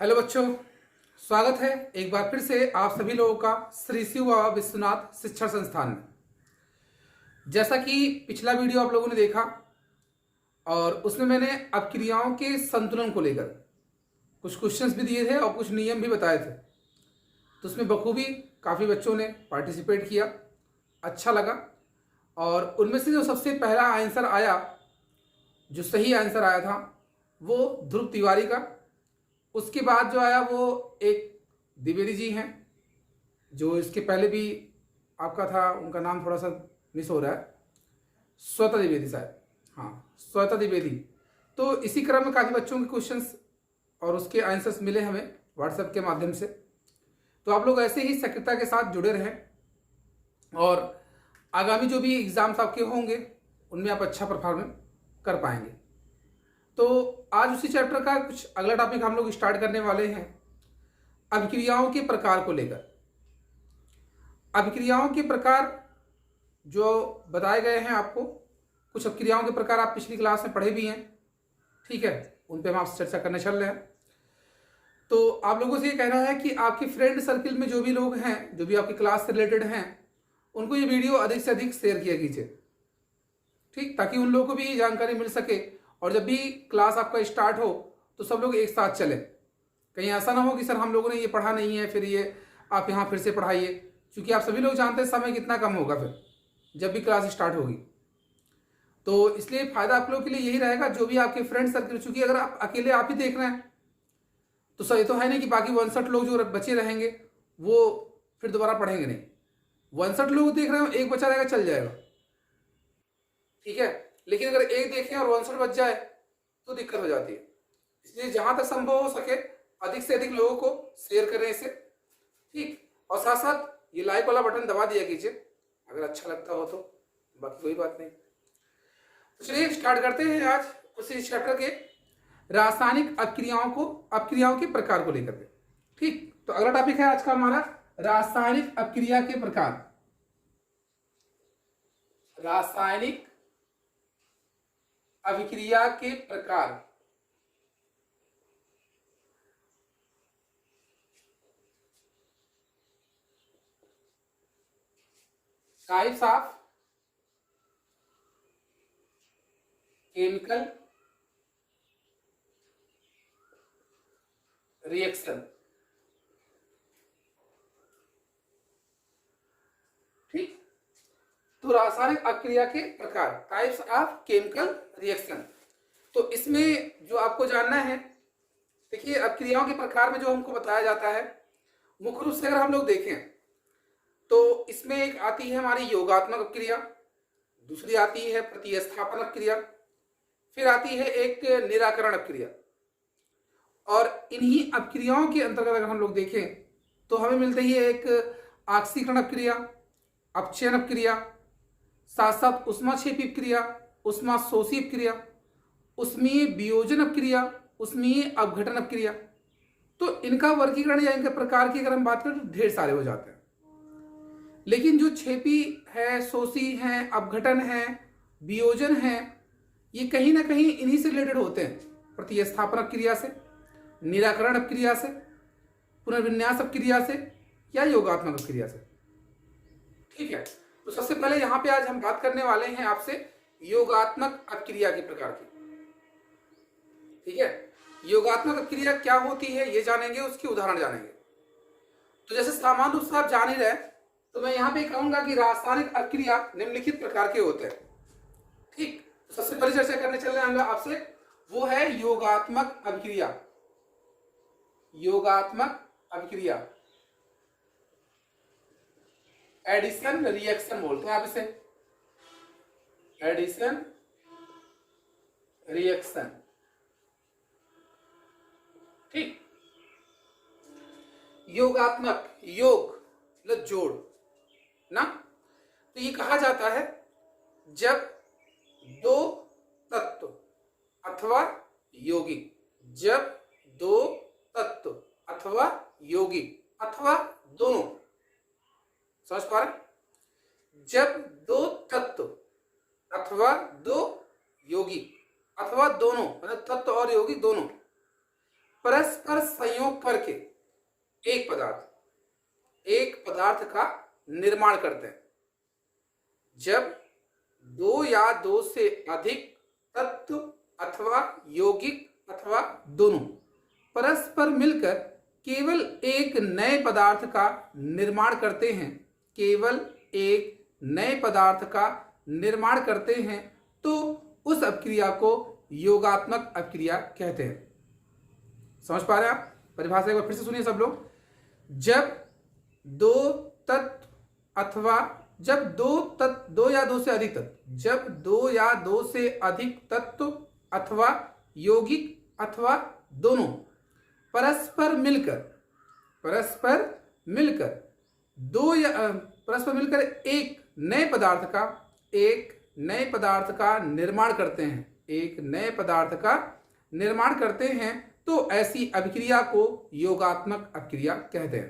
Hello बच्चों, स्वागत है एक बार फिर से आप सभी लोगों का श्री शिव बाबा विश्वनाथ शिक्षण संस्थान में। जैसा कि पिछला वीडियो आप लोगों ने देखा और उसमें मैंने अपक्रियाओं के संतुलन को लेकर कुछ क्वेश्चंस भी दिए थे और कुछ नियम भी बताए थे। तो उसमें बखूबी काफ़ी बच्चों ने पार्टिसिपेट किया, अच्छा लगा। और उनमें से जो सबसे पहला आंसर आया, जो सही आंसर आया था, वो ध्रुव तिवारी का। उसके बाद जो आया वो एक द्विवेदी जी हैं, जो इसके पहले भी आपका था, उनका नाम थोड़ा सा मिस हो रहा है, श्वेता द्विवेदी शायद, हाँ श्वेता द्विवेदी। तो इसी क्रम में काफ़ी बच्चों के क्वेश्चंस और उसके आंसर्स मिले हमें व्हाट्सएप के माध्यम से। तो आप लोग ऐसे ही सक्रियता के साथ जुड़े रहें और आगामी जो भी एग्ज़ाम्स आपके होंगे उनमें आप अच्छा परफॉर्मेंस कर पाएंगे। तो आज उसी चैप्टर का कुछ अगला टॉपिक हम लोग स्टार्ट करने वाले हैं, अभिक्रियाओं के प्रकार को लेकर। अभिक्रियाओं के प्रकार जो बताए गए हैं आपको, कुछ अभिक्रियाओं के प्रकार आप पिछली क्लास में पढ़े भी हैं, ठीक है, उन पे हम आपसे चर्चा करने चल रहे हैं। तो आप लोगों से ये कहना है कि आपके फ्रेंड सर्किल में जो भी लोग हैं, जो भी आपकी क्लास से रिलेटेड हैं, उनको ये वीडियो अधिक से अधिक शेयर किया कीजिए, ठीक, ताकि उन लोगों को भी जानकारी मिल सके और जब भी क्लास आपका स्टार्ट हो तो सब लोग एक साथ चलें। कहीं ऐसा ना हो कि सर हम लोगों ने ये पढ़ा नहीं है, फिर ये आप यहाँ फिर से पढ़ाइए, क्योंकि आप सभी लोग जानते हैं समय कितना कम होगा फिर जब भी क्लास स्टार्ट होगी। तो इसलिए फ़ायदा आप लोगों के लिए यही रहेगा, जो भी आपके फ्रेंड सर्किल, चूँकि अगर आप अकेले आप ही देख रहे हैं तो सही तो है नहीं कि बाकी 62 लोग जो बचे रहेंगे वो फिर दोबारा पढ़ेंगे नहीं। 62 लोग देख रहे हो, एक बचा रहेगा, चल जाएगा, ठीक है। लेकिन अगर एक देखें और 62 बच जाए तो दिक्कत हो जाती है। इसलिए जहां तक संभव हो सके अधिक से अधिक लोगों को शेयर करें इसे, ठीक। और साथ साथ ये लाइक वाला बटन दबा दिया कीजिए अगर अच्छा लगता हो तो, बाकी कोई बात नहीं। तो चलिए स्टार्ट करते हैं आज उसी चैप्टर के रासायनिक अपक्रियाओं के प्रकार को लेकर के, ठीक। तो अगला टॉपिक है आज का हमारा रासायनिक अपक्रिया के प्रकार। रासायनिक अभिक्रिया के प्रकार। टाइप्स ऑफ केमिकल रिएक्शन, ठीक। तो रासायनिक अभिक्रिया के प्रकार, टाइप्स ऑफ केमिकल रिएक्शन। तो इसमें जो आपको जानना है, देखिए अभिक्रियाओं के प्रकार में जो हमको बताया जाता है, मुख्य रूप से अगर हम लोग देखें तो इसमें एक आती है हमारी योगात्मक अभिक्रिया, दूसरी आती है प्रतिस्थापन अभिक्रिया, फिर आती है एक निराकरण अभिक्रिया। और इन्हीं अभिक्रियाओं के अंतर्गत अगर हम लोग देखें तो हमें मिलती है एक ऑक्सीकरण अभिक्रिया, अपचयन अभिक्रिया, साथ साथ उष्माक्षेपी अभिक्रिया, उष्माशोषी अभिक्रिया, उष्मीय वियोजन अभिक्रिया, उष्मीय अपघटन अभिक्रिया। तो इनका वर्गीकरण या इनके प्रकार की अगर हम बात करें तो ढेर सारे हो जाते हैं। लेकिन जो छेपी है, शोषी है, अपघटन है, वियोजन है, ये कहीं ना कहीं इन्हीं से रिलेटेड होते हैं, प्रतिस्थापन अभिक्रिया से, निराकरण अभिक्रिया से, पुनर्विन्यास अभिक्रिया से या योगात्मक अभिक्रिया से, ठीक है। तो सबसे पहले यहाँ पे आज हम बात करने वाले हैं आपसे योगात्मक अभिक्रिया के प्रकार की, ठीक है। योगात्मक अभिक्रिया क्या होती है ये जानेंगे, उसकी उदाहरण जानेंगे। तो जैसे सामान्य रूप से आप जान ही रहे, तो मैं यहाँ पे कहूंगा कि रासायनिक अभिक्रिया निम्नलिखित प्रकार के होते हैं, ठीक। तो सबसे पहले चर्चा करने चल रहे हैं आपसे, वो है योगात्मक अभिक्रिया। योगात्मक अभिक्रिया, एडिशन रिएक्शन बोलते हैं आप इसे, एडिशन रिएक्शन, ठीक। योगात्मक, योग मतलब जोड़ ना, तो ये कहा जाता है जब दो तत्व अथवा यौगिक, जब दो तत्व अथवा यौगिक अथवा दोनों, समझ पा रहे, जब दो तत्व अथवा दो यौगिक अथवा दोनों, मतलब तत्व और यौगिक दोनों परस्पर संयोग करके एक पदार्थ का निर्माण करते हैं। जब दो या दो से अधिक तत्व अथवा यौगिक अथवा दोनों परस्पर मिलकर केवल एक नए पदार्थ का निर्माण करते हैं, केवल एक नए पदार्थ का निर्माण करते हैं, तो उस अपक्रिया को योगात्मक अपक्रिया कहते हैं। समझ पा रहे हैं आप? परिभाषा एक बार फिर से सुनिए सब लोग। जब दो तत्व अथवा जब दो या दो से अधिक तत्व, जब दो या दो से अधिक तत्व अथवा यौगिक अथवा दोनों परस्पर मिलकर एक नए पदार्थ का निर्माण करते हैं, एक नए पदार्थ का निर्माण करते हैं, तो ऐसी अभिक्रिया को योगात्मक अपक्रिया कहते हैं।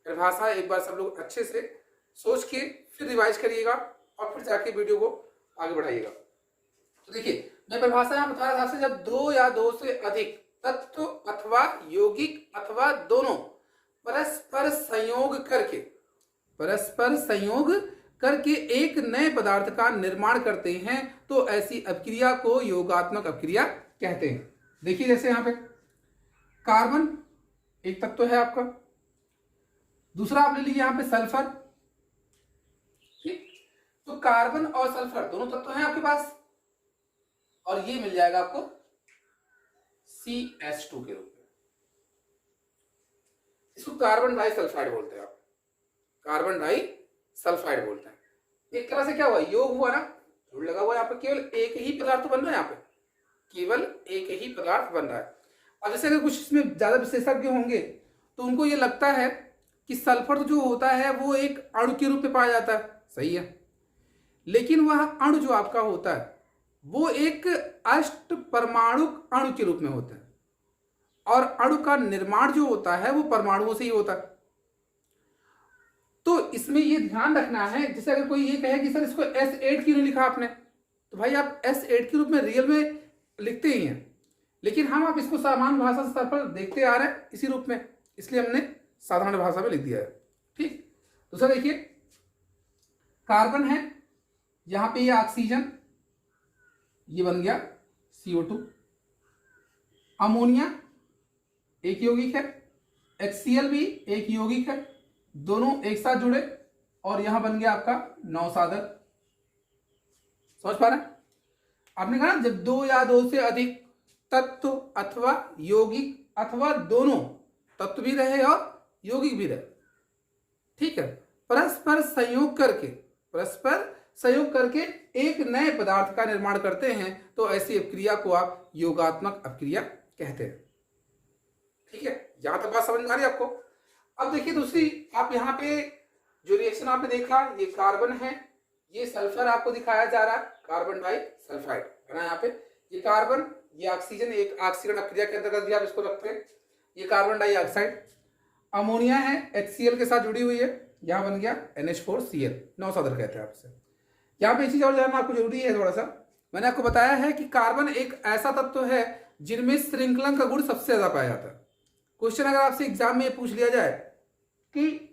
परिभाषा एक बार सब लोग अच्छे से सोच के फिर रिवाइज करिएगा और फिर जाके वीडियो को आगे बढ़ाइएगा। तो देखिए, मैं परिभाषा यहाँ बता रहा था, जब दो या दो से अधिक तत्व अथवा यौगिक अथवा दोनों परस्पर संयोग करके एक नए पदार्थ का निर्माण करते हैं, तो ऐसी अपक्रिया को योगात्मक अपक्रिया कहते हैं। देखिए, जैसे यहाँ पे कार्बन एक तत्व है आपका, दूसरा आप ले लीजिए यहाँ पे सल्फर। ठीक, तो कार्बन और सल्फर दोनों तत्व हैं आपके पास, और ये मिल जाएगा आपको CH2 के रूप में। इसको कार्बन डाइसल्फाइड बोलते हैं आप, कार्बन डाइसल्फाइड बोलते हैं। एक तरह से क्या हुआ, योग हुआ ना, जोड़ लगा हुआ यहाँ पे, केवल एक ही पदार्थ बन रहा है, यहाँ पे केवल एक ही पदार्थ बन रहा है। और जैसे अगर कुछ इसमें ज्यादा विशेषज्ञ होंगे तो उनको ये लगता है कि सल्फर जो होता है वो एक अणु के रूप में पाया जाता है, सही है, लेकिन वह अणु जो आपका होता है वो एक अष्ट परमाणुक अणु के रूप में होता है, और अणु का निर्माण जो होता है वो परमाणुओं से ही होता है। तो इसमें ये ध्यान रखना है, जैसे अगर कोई ये कहे कि सर इसको S8 क्यों नहीं लिखा आपने, तो भाई आप S8 के रूप में रियल में लिखते ही हैं, लेकिन हम आप इसको सामान्य भाषा स्तर पर देखते आ रहे हैं इसी रूप में, इसलिए हमने साधारण भाषा में लिख दिया है। ठीक, दूसरा देखिए, कार्बन है, यहां पे ये ऑक्सीजन, ये बन गया CO2। अमोनिया एक यौगिक है, HCl भी एक यौगिक है, दोनों एक साथ जुड़े और यहां बन गया आपका नौसादर। समझ पा रहे हैं? आपने कहा जब दो या दो से अधिक तत्व अथवा यौगिक अथवा दोनों तत्व भी रहे और यौगिक भी रहे, ठीक है, परस्पर संयोग करके एक नए पदार्थ का निर्माण करते हैं, तो ऐसी अपक्रिया को आप योगात्मक अपक्रिया कहते हैं। ठीक है, यहां तक बात समझ में आ रही है आपको? अब देखिए दूसरी, आप यहाँ पे जो रिएक्शन आपने देखा, ये कार्बन है, ये सल्फर आपको दिखाया जा रहा है, कार्बन डाइसल्फाइड है ना, यहाँ पे ये कार्बन, ये ऑक्सीजन, एक ऑक्सीकरण अपक्रिया के अंतर्गत भी आप इसको रखते हैं, ये कार्बन डाइऑक्साइड। अमोनिया है, HCl के साथ जुड़ी हुई है, यहाँ बन गया NH4Cl, नौसादर कहते हैं आपसे। यहाँ पे एक चीज और जानना आपको जरूरी है थोड़ा सा, मैंने आपको बताया है कि कार्बन एक ऐसा तत्व है जिनमें श्रृंखलन का गुण सबसे ज्यादा पाया जाता है। क्वेश्चन अगर आपसे एग्जाम में पूछ लिया जाए कि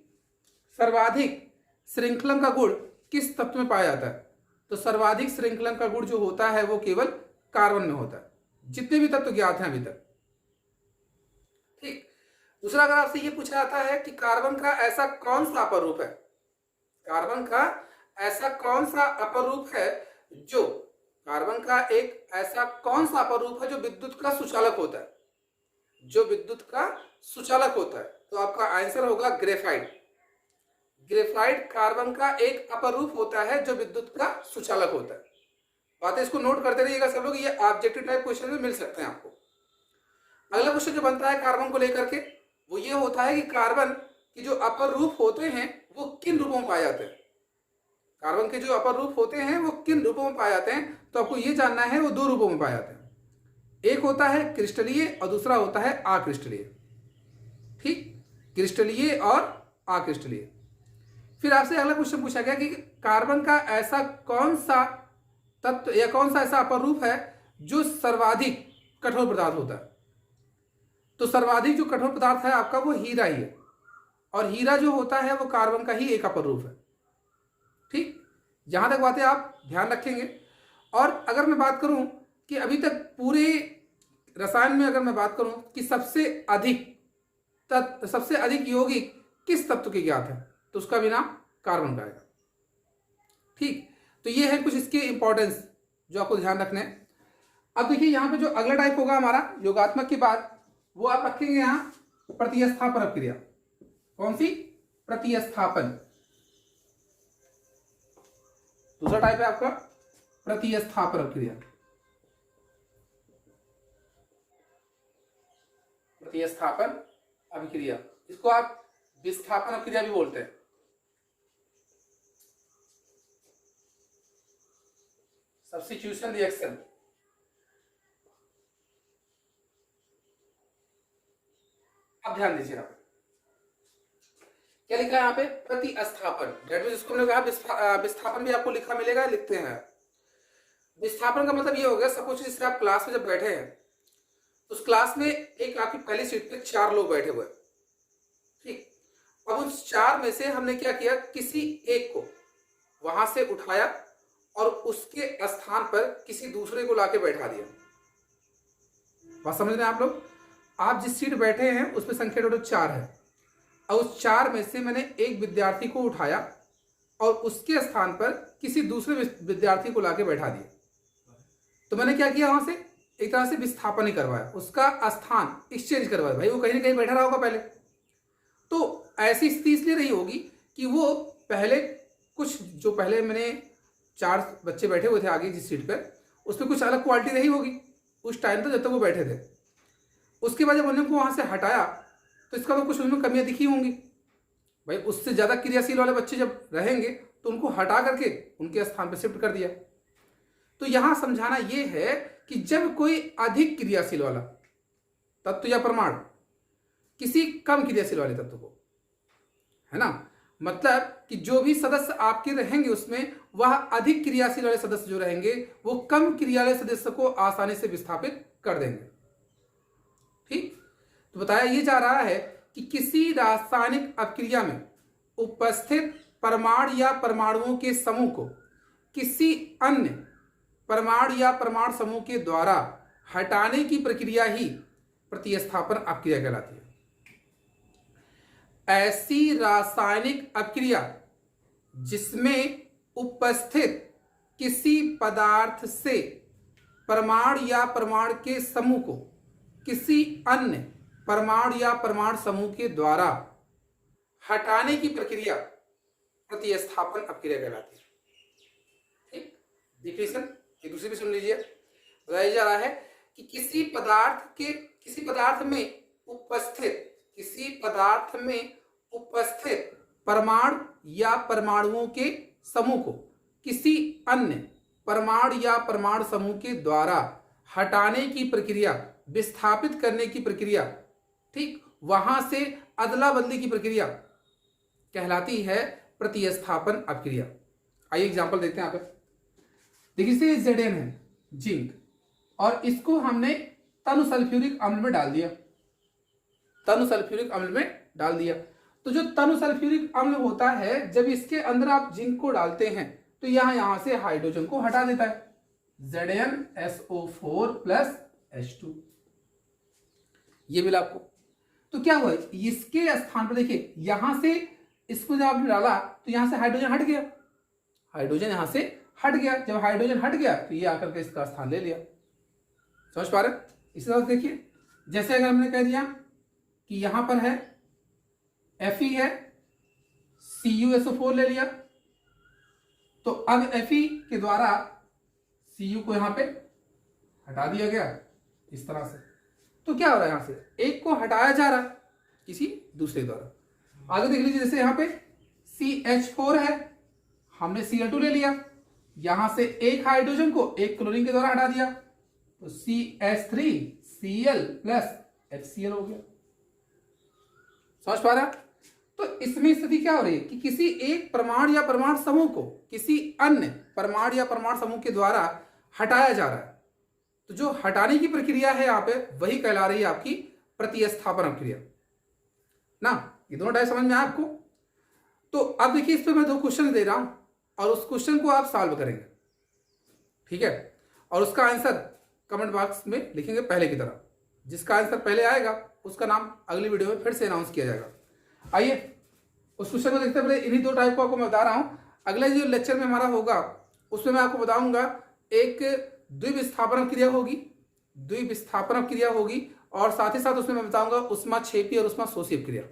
सर्वाधिक श्रृंखलन का गुण किस तत्व में पाया जाता है, तो सर्वाधिक श्रृंखलन का गुण जो होता है वो केवल कार्बन में होता है, जितने भी तत्व ज्ञात हैं अभी तक। ठीक, दूसरा अगर आपसे ये पूछा जाता है कि कार्बन का ऐसा कौन सा अपरूप है, कार्बन का ऐसा कौन सा अपरूप है जो, कार्बन का एक ऐसा कौन सा अपरूप है जो विद्युत का सुचालक होता है, जो विद्युत का सुचालक होता है, तो आपका आंसर होगा ग्रेफाइट। ग्रेफाइट कार्बन का एक अपरूप होता है जो विद्युत का सुचालक होता है। बातें इसको नोट करते रहिएगा सब लोग, ये ऑब्जेक्टिव टाइप क्वेश्चन में मिल सकते हैं आपको। अगला क्वेश्चन जो बनता है कार्बन को लेकर के वो ये होता है कि कार्बन के जो अपर रूप होते हैं वो किन रूपों में पाए जाते हैं, कार्बन के जो अपर रूप होते हैं वो किन रूपों में पाए जाते हैं, तो आपको ये जानना है वो दो रूपों में पाए जाते हैं, एक होता है क्रिस्टलीय और दूसरा होता है अक्रिस्टलीय। ठीक, क्रिस्टलीय और अक्रिस्टलीय। फिर आपसे अगला क्वेश्चन पूछा गया कि कार्बन का ऐसा कौन सा तत्व या कौन सा ऐसा अपर रूप है जो सर्वाधिक कठोर पदार्थ होता है, तो सर्वाधिक जो कठोर पदार्थ है आपका वो हीरा ही है, और हीरा जो होता है वो कार्बन का ही एक अपर रूप है। ठीक, जहां तक बातें आप ध्यान रखेंगे। और अगर मैं बात करूं कि अभी तक पूरे रसायन में अगर मैं बात करूं कि सबसे अधिक यौगिक किस तत्व के ज्ञात है, तो उसका भी नाम कार्बन का आएगा। ठीक, तो ये है कुछ इसके इंपॉर्टेंस जो आपको ध्यान रखने हैं। अब देखिए यहां पे जो अगला टाइप होगा हमारा योगात्मक के बाद, वो आप रखेंगे यहां प्रतिस्थापन अपक्रिया। कौन सी? प्रतिस्थापन। दूसरा टाइप है आपका प्रतिस्थापन अपक्रिया। प्रतिस्थापन अभिक्रिया, इसको आप विस्थापन अभिक्रिया भी बोलते हैं। Substitution reaction. अब ध्यान दीजिए आप क्या लिखा है यहाँ पे, प्रतिस्थापन। दैट मींस इसको हमने कहा विस्थापन भी आपको लिखा मिलेगा, लिखते हैं। विस्थापन का मतलब ये हो गया, सपोज जैसे आप क्लास में जब बैठे हैं, उस क्लास में एक आपकी पहली सीट पे 4 लोग बैठे हुए हैं। ठीक, अब उन 4 में से हमने क्या किया, किसी एक को वहां से उठाया और उसके स्थान पर किसी दूसरे को लाके बैठा दिया। बात समझ रहे हैं आप लोग? आप जिस सीट बैठे हैं उसमें संख्या टोटल 4 है, और उस 4 में से मैंने एक विद्यार्थी को उठाया और उसके स्थान पर किसी दूसरे विद्यार्थी को लाके बैठा दिया। तो मैंने क्या किया, वहां से एक तरह से विस्थापन ही करवाया, उसका स्थान एक्सचेंज करवाया। भाई वो कहीं ना कहीं बैठा रहा होगा पहले, तो ऐसी स्थिति इसलिए रही होगी कि वो पहले कुछ जो पहले मैंने 4 बच्चे बैठे हुए थे आगे जिस सीट पर, उसमें कुछ अलग क्वालिटी रही होगी उस टाइम तो जब तक वो बैठे थे। उसके बाद जब उन्होंने को वहां से हटाया तो इसका तो कुछ उनमें कमियां दिखी होंगी। भाई उससे ज्यादा क्रियाशील वाले बच्चे जब रहेंगे तो उनको हटा करके उनके स्थान पर शिफ्ट कर दिया। तो यहां समझाना यह है कि जब कोई अधिक क्रियाशील वाला तत्व या परमाणु किसी कम क्रियाशील वाले तत्व को, है ना, मतलब कि जो भी सदस्य आपके रहेंगे उसमें वह अधिक क्रियाशील वाले सदस्य जो रहेंगे वो कम क्रिया वाले सदस्य को आसानी से विस्थापित कर देंगे। ठीक, तो बताया ये जा रहा है कि किसी रासायनिक अपक्रिया में उपस्थित परमाणु या परमाणुओं के समूह को किसी अन्य परमाणु या परमाणु समूह के द्वारा हटाने की प्रक्रिया ही प्रतिस्थापन अपक्रिया कहलाती है। ऐसी रासायनिक अपक्रिया जिसमें उपस्थित किसी पदार्थ से परमाणु या परमाणु के समूह को किसी अन्य परमाणु या परमाणु समूह के द्वारा हटाने की प्रक्रिया प्रतिस्थापन अपक्रिया कहलाती है। ठीक, डिफिनेशन एक दूसरे भी सुन लीजिए। बताया जा रहा है कि किसी पदार्थ में उपस्थित परमाणु या परमाणुओं के समूह को किसी अन्य परमाणु या परमाणु समूह के द्वारा हटाने की प्रक्रिया, विस्थापित करने की प्रक्रिया, ठीक, वहां से अदला बदली की प्रक्रिया कहलाती है प्रतिस्थापन अपक्रिया। आइए एग्जांपल देखते हैं यहाँ पे। देखिए Zn है जिंक, और इसको हमने तनु सल्फ्यूरिक अम्ल में डाल दिया। तो जो तनु सल्फ्यूरिक अम्ल होता है, जब इसके अंदर आप जिंक को डालते हैं तो यहां से हाइड्रोजन को हटा देता है, ZnSO4 प्लस H2। ये मिला आपको। तो क्या हुआ, इसके स्थान पर देखिए यहां से इसको जब आपने डाला तो यहां से हाइड्रोजन हट गया, जब हाइड्रोजन हट गया तो ये आकर के इसका स्थान ले लिया। समझ पा रहे? इसी तरह देखिए, जैसे अगर हमने कह दिया कि यहां पर है Fe है, CuSO4 ले लिया, तो अब Fe के द्वारा Cu को यहां पे हटा दिया गया इस तरह से। तो क्या हो रहा है, यहां से एक को हटाया जा रहा है किसी दूसरे द्वारा। आगे देख लीजिए, जैसे यहां पे CH4 है, हमने Cl2 ले लिया, यहां से एक हाइड्रोजन को एक क्लोरीन के द्वारा हटा दिया, तो CH3Cl प्लस HCl हो गया। समझ पा रहा? तो इसमें स्थिति क्या हो रही है कि किसी एक परमाणु या परमाणु समूह को किसी अन्य परमाणु या परमाणु समूह के द्वारा हटाया जा रहा है। तो जो हटाने की प्रक्रिया है यहाँ पे वही कहला रही है आपकी प्रतिस्थापन क्रिया ना। ये दोनों टाइप समझ में आया आपको। तो अब देखिए इस पर मैं 2 क्वेश्चन दे रहा हूं और उस क्वेश्चन को आप सॉल्व करेंगे, ठीक है, और उसका आंसर कमेंट बॉक्स में लिखेंगे पहले की तरह। जिसका आंसर पहले आएगा उसका नाम अगली वीडियो में फिर से अनाउंस किया जाएगा। आइए उस क्वेश्चन को देखते हैं। पहले इन्हीं 2 टाइप को आपको मैं बता रहा हूं। अगले जो लेक्चर में हमारा होगा उसमें मैं आपको बताऊंगा एक द्विविस्थापन क्रिया होगी, द्विविस्थापन क्रिया होगी, और साथ ही साथ उसमें मैं बताऊंगा ऊष्माक्षेपी और ऊष्माशोषी क्रिया,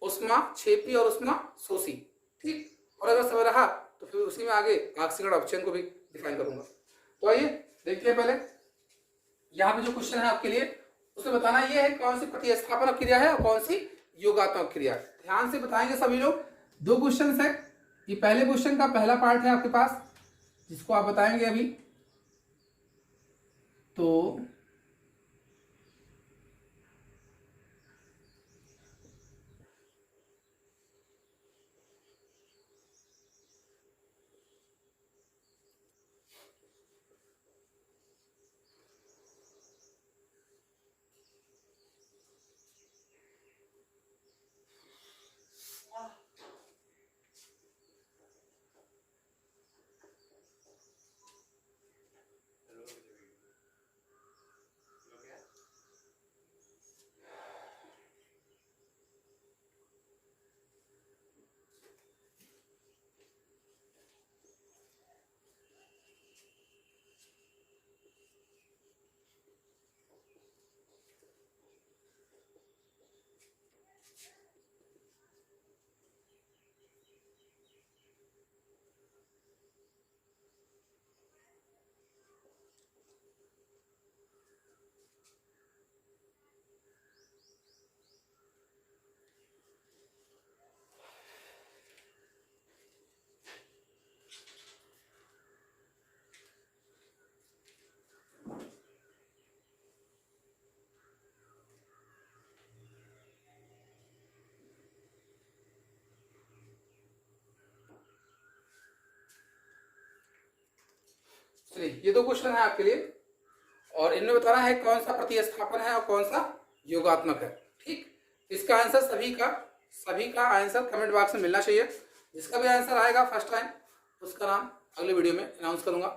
ऊष्माक्षेपी और ऊष्माशोषी, ठीक। और अगर समय रहा तो फिर उसी में आगे ऑक्सीकरण अपचयन को भी डिफाइन करूंगा। तो आइए देखते हैं। पहले यहाँ पे जो क्वेश्चन है आपके लिए उसमें बताना ये है कौन सी प्रतिस्थापन क्रिया है और कौन सी योगात्मक क्रिया है। ध्यान से बताएंगे सभी लोग। 2 क्वेश्चन है। ये पहले क्वेश्चन का पहला पार्ट है आपके पास जिसको आप बताएंगे अभी। तो चलिए ये 2 क्वेश्चन है आपके लिए और इनमें बताना है कौन सा प्रतिस्थापन है और कौन सा योगात्मक है, ठीक। इसका आंसर सभी का आंसर कमेंट बॉक्स में मिलना चाहिए। जिसका भी आंसर आएगा फर्स्ट टाइम उसका नाम अगले वीडियो में अनाउंस करूंगा।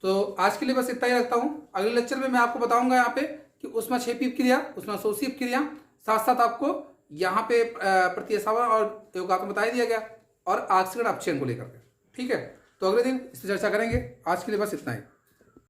तो आज के लिए बस इतना ही रखता हूं। अगले लेक्चर में मैं आपको बताऊंगा यहाँ पे कि ऊष्माक्षेपी क्रिया, ऊष्माशोषी क्रिया, साथ साथ आपको यहाँ पे प्रतिस्थापन और योगात्मक बता दिया गया और ऑक्सीकरण अपचयन को लेकर के, ठीक है। तो अगले दिन इस पर चर्चा करेंगे। आज के लिए बस इतना ही।